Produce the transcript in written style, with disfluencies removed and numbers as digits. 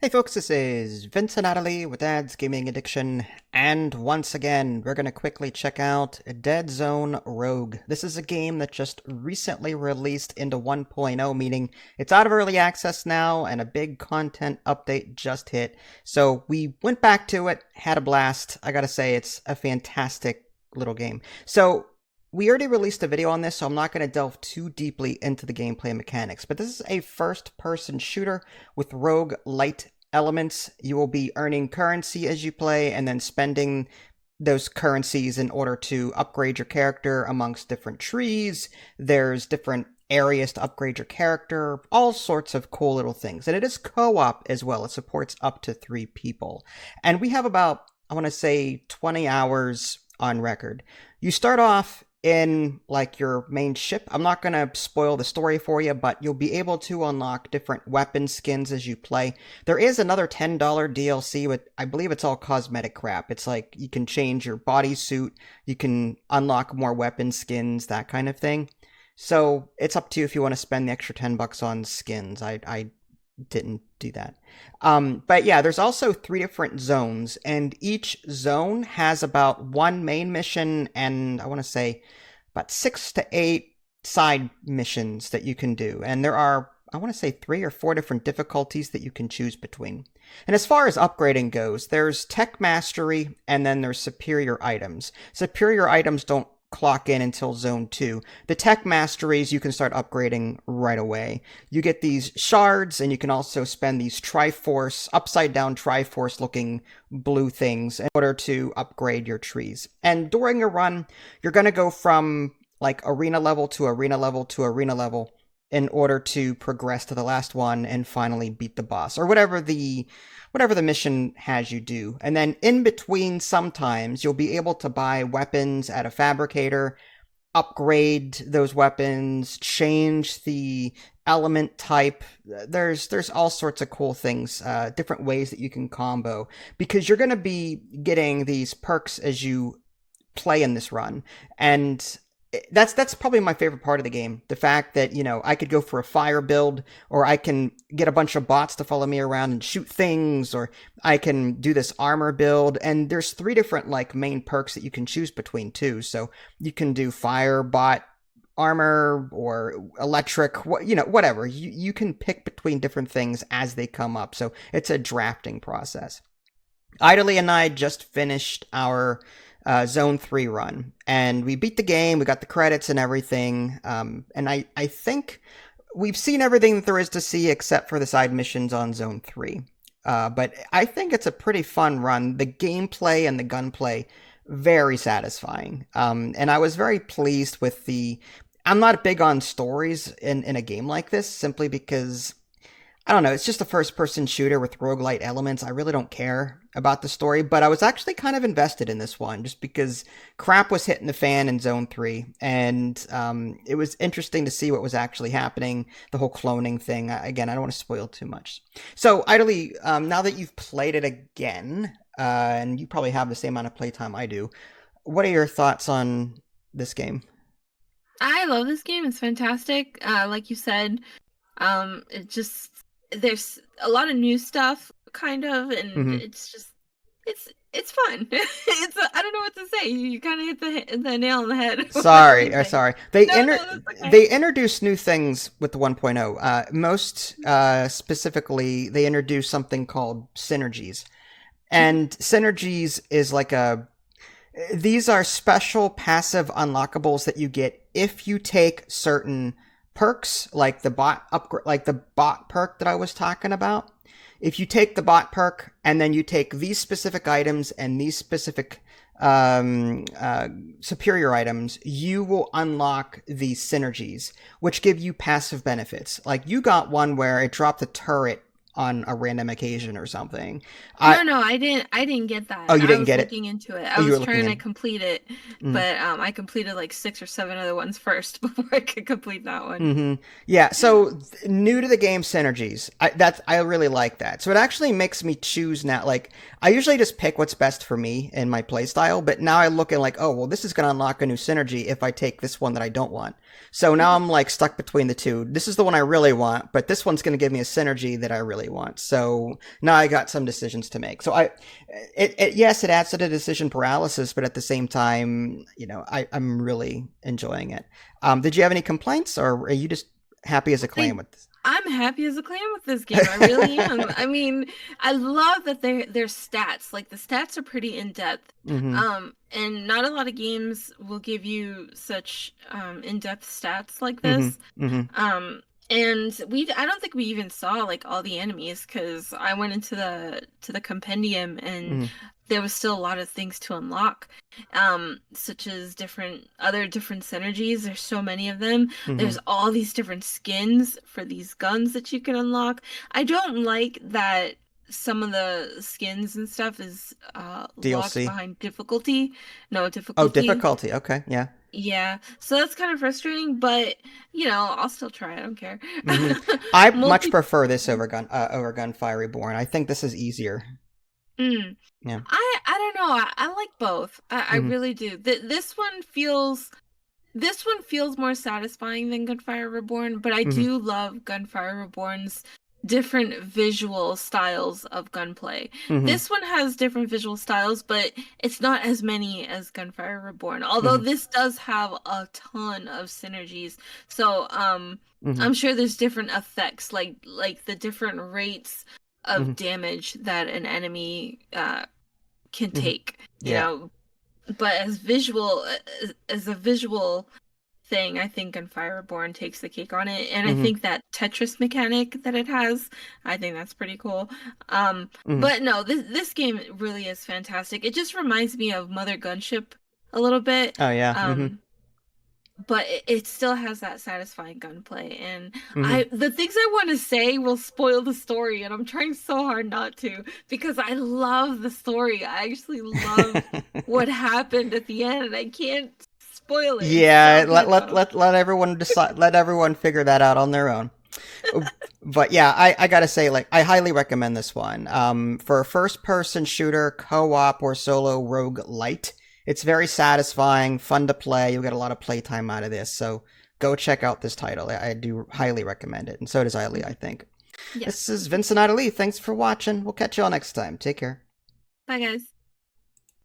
Hey folks, this is Vince and Natalie with Dad's Gaming Addiction, and once again, we're going to quickly check out Deadzone Rogue. This is a game that just recently released into 1.0, meaning it's out of early access now, and a big content update just hit. So we went back to it, had a blast. I gotta say, it's a fantastic little game. So we already released a video on this, so I'm not going to delve too deeply into the gameplay mechanics, but this is a first-person shooter with roguelite elements. You will be earning currency as you play and then spending those currencies in order to upgrade your character amongst different trees. There's different areas to upgrade your character, all sorts of cool little things. And it is co-op as well. It supports up to 3 people. And we have about, I want to say, 20 hours on record. You start off in like your main ship. I'm not going to spoil the story for you, but you'll be able to unlock different weapon skins as you play. There is another $10 DLC with, I believe it's all cosmetic crap. It's like you can change your bodysuit, you can unlock more weapon skins, that kind of thing. So it's up to you if you want to spend the extra $10 on skins. I didn't do that. But yeah, there's also 3 different zones, and each zone has about 1 main mission and I want to say about 6 to 8 side missions that you can do. And there are, I want to say, 3 or 4 different difficulties that you can choose between. And as far as upgrading goes, there's tech mastery and then there's superior items. Superior items don't clock in until zone 2. The tech masteries you can start upgrading right away. You get these shards, and you can also spend these Triforce, upside down Triforce looking blue things in order to upgrade your trees. And during a run, you're going to go from like arena level to arena level to arena level in order to progress to the last one and finally beat the boss, or whatever the mission has you do. And then in between, sometimes you'll be able to buy weapons at a fabricator, upgrade those weapons, change the element type. There's all sorts of cool things, different ways that you can combo, because you're going to be getting these perks as you play in this run. And that's probably my favorite part of the game. The fact that, you know, I could go for a fire build, or I can get a bunch of bots to follow me around and shoot things, or I can do this armor build. And there's 3 different like main perks that you can choose between too. So you can do fire, bot, armor, or electric, you know, whatever. You can pick between different things as they come up. So it's a drafting process. Idly and I just finished our Zone 3 run, and we beat the game, we got the credits and everything, and I think we've seen everything that there is to see except for the side missions on Zone 3. But I think it's a pretty fun run. The gameplay and the gunplay, very satisfying. And I was very pleased with I'm not big on stories in a game like this, simply because I don't know, it's just a first-person shooter with roguelite elements. I really don't care about the story, but I was actually kind of invested in this one, just because crap was hitting the fan in Zone 3, and it was interesting to see what was actually happening, the whole cloning thing. Again, I don't want to spoil too much. So, Idly, now that you've played it again, and you probably have the same amount of playtime I do, what are your thoughts on this game? I love this game. It's fantastic. Like you said, it just there's a lot of new stuff, kind of, and it's fun. I don't know what to say. You kind of hit the nail on the head. Sorry. That's okay. They introduced new things with the 1.0. Most specifically, they introduced something called Synergies. And Synergies is like these are special passive unlockables that you get if you take certain perks, like the bot perk that I was talking about. If you take the bot perk and then you take these specific items and these specific superior items, you will unlock these synergies, which give you passive benefits. Like you got one where it dropped a turret on a random occasion or something. No, I didn't get that. Oh, you didn't get it? I was looking into it. I was trying to complete it, Mm. but I completed like 6 or 7 other ones first before I could complete that one. Yeah, so new to the game, Synergies. I really like that. So it actually makes me choose now. Like, I usually just pick what's best for me in my playstyle, but now I look at like, oh, well, this is going to unlock a new synergy if I take this one that I don't want. So now I'm like stuck between the two. This is the one I really want, but this one's going to give me a synergy that I really want. So now I got some decisions to make. So yes, it adds to the decision paralysis, but at the same time, I'm really enjoying it. Did you have any complaints, or are you just happy as a clam with this? I'm happy as a clam with this game. I really am. I mean, I love that their stats, like the stats are pretty in depth. And not a lot of games will give you such in-depth stats like this. And I don't think we even saw like all the enemies, because I went into the compendium and there was still a lot of things to unlock, such as different synergies. There's so many of them. There's all these different skins for these guns that you can unlock. I don't like that some of the skins and stuff is locked behind difficulty. No, difficulty. Oh, difficulty. Okay, yeah. Yeah, so that's kind of frustrating, but I'll still try. I don't care. I much prefer this over Gunfire Reborn. I think this is easier. Yeah. I don't know. I like both. I really do. This one feels more satisfying than Gunfire Reborn, but I do love Gunfire Reborn's different visual styles of gunplay. This one has different visual styles, but it's not as many as Gunfire Reborn. Although this does have a ton of synergies. So I'm sure there's different effects, like the different rates of damage that an enemy can take. You know, but as a visual thing, I think Gunfire Reborn takes the cake on it, and I think that Tetris mechanic that it has, I think that's pretty cool. But no, this game really is fantastic. It just reminds me of Mother Gunship a little bit. Oh yeah. But it still has that satisfying gunplay, and the things I want to say will spoil the story, and I'm trying so hard not to, because I love the story. I actually love what happened at the end, and I can't spoil it. Yeah, let everyone decide. Let everyone figure that out on their own. But yeah, I gotta say, like, I highly recommend this one. For a first-person shooter, co-op, or solo roguelite, it's very satisfying, fun to play. You'll get a lot of playtime out of this. So go check out this title. I do highly recommend it, and so does Eileen, I think. Yeah. This is Vincent Adelie. Thanks for watching. We'll catch you all next time. Take care. Bye, guys.